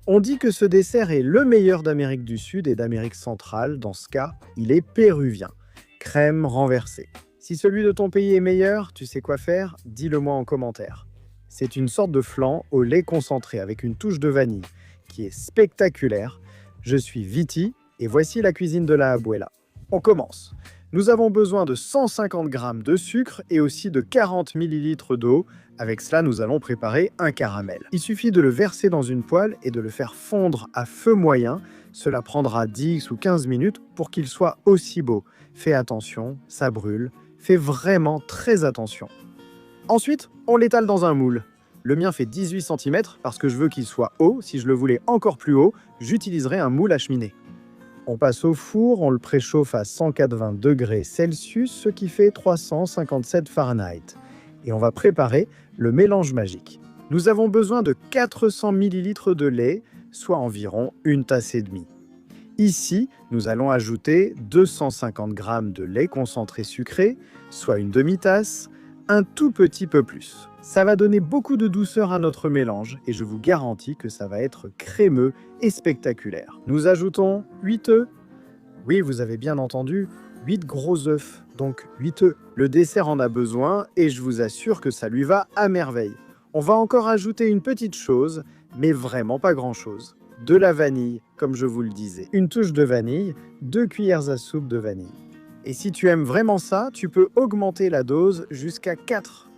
On dit que ce dessert est le meilleur d'Amérique du Sud et d'Amérique centrale. Dans ce cas, il est péruvien. Crème renversée. Si celui de ton pays est meilleur, tu sais quoi faire? Dis-le moi en commentaire. C'est une sorte de flan au lait concentré avec une touche de vanille qui est spectaculaire. Je suis Viti et voici la cuisine de la Abuela. On commence. Nous avons besoin de 150 g de sucre et aussi de 40 ml d'eau. Avec cela, nous allons préparer un caramel. Il suffit de le verser dans une poêle et de le faire fondre à feu moyen. Cela prendra 10 ou 15 minutes pour qu'il soit aussi beau. Fais attention, ça brûle. Fais vraiment très attention. Ensuite, on l'étale dans un moule. Le mien fait 18 cm parce que je veux qu'il soit haut. Si je le voulais encore plus haut, j'utiliserais un moule à cheminée. On passe au four, on le préchauffe à 180 degrés Celsius, ce qui fait 357 Fahrenheit. Et on va préparer le mélange magique. Nous avons besoin de 400 ml de lait, soit environ une tasse et demie. Ici, nous allons ajouter 250 g de lait concentré sucré, soit une demi-tasse, un tout petit peu plus. Ça va donner beaucoup de douceur à notre mélange et je vous garantis que ça va être crémeux et spectaculaire. Nous ajoutons 8 œufs. Oui, vous avez bien entendu, 8 gros œufs, donc 8 œufs. Le dessert en a besoin et je vous assure que ça lui va à merveille. On va encore ajouter une petite chose, mais vraiment pas grand-chose. De la vanille, comme je vous le disais. Une touche de vanille, 2 cuillères à soupe de vanille. Et si tu aimes vraiment ça, tu peux augmenter la dose jusqu'à 4.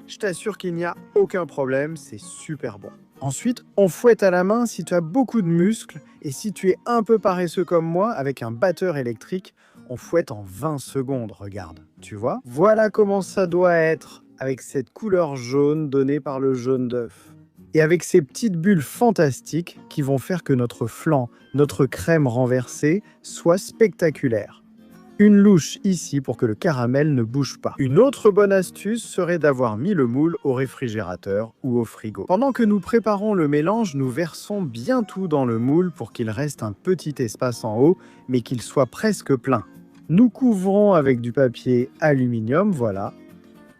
Je t'assure qu'il n'y a aucun problème, c'est super bon. Ensuite, on fouette à la main si tu as beaucoup de muscles et si tu es un peu paresseux comme moi, avec un batteur électrique, on fouette en 20 secondes, regarde, tu vois? Voilà comment ça doit être, avec cette couleur jaune donnée par le jaune d'œuf. Et avec ces petites bulles fantastiques qui vont faire que notre flan, notre crème renversée, soit spectaculaire. Une louche ici pour que le caramel ne bouge pas. Une autre bonne astuce serait d'avoir mis le moule au réfrigérateur ou au frigo. Pendant que nous préparons le mélange, nous versons bien tout dans le moule pour qu'il reste un petit espace en haut, mais qu'il soit presque plein. Nous couvrons avec du papier aluminium, voilà.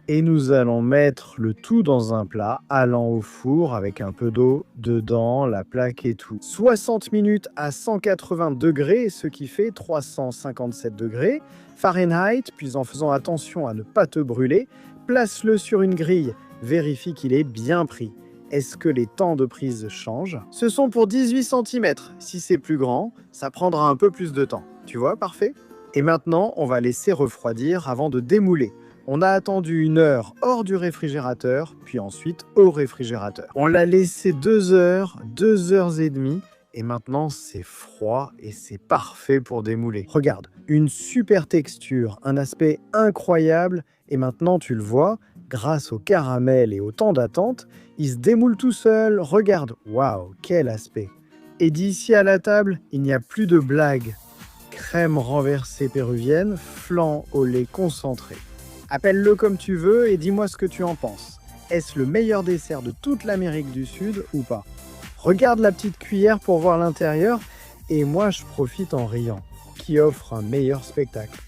Et nous allons mettre le tout dans un plat, allant au four avec un peu d'eau dedans, la plaque et tout. 60 minutes à 180 degrés, ce qui fait 357 degrés Fahrenheit, puis en faisant attention à ne pas te brûler, place-le sur une grille, vérifie qu'il est bien pris. Est-ce que les temps de prise changent? Ce sont pour 18 cm. Si c'est plus grand, ça prendra un peu plus de temps. Tu vois, parfait? Et maintenant, on va laisser refroidir avant de démouler. On a attendu 1 heure hors du réfrigérateur, puis ensuite au réfrigérateur. On l'a laissé 2 heures, 2 heures et demie, et maintenant c'est froid et c'est parfait pour démouler. Regarde, une super texture, un aspect incroyable, et maintenant tu le vois, grâce au caramel et au temps d'attente, il se démoule tout seul. Regarde, waouh, quel aspect! Et d'ici à la table, il n'y a plus de blague. Crème renversée péruvienne, flan au lait concentré. Appelle-le comme tu veux et dis-moi ce que tu en penses. Est-ce le meilleur dessert de toute l'Amérique du Sud ou pas? Regarde la petite cuillère pour voir l'intérieur et moi je profite en riant, qui offre un meilleur spectacle.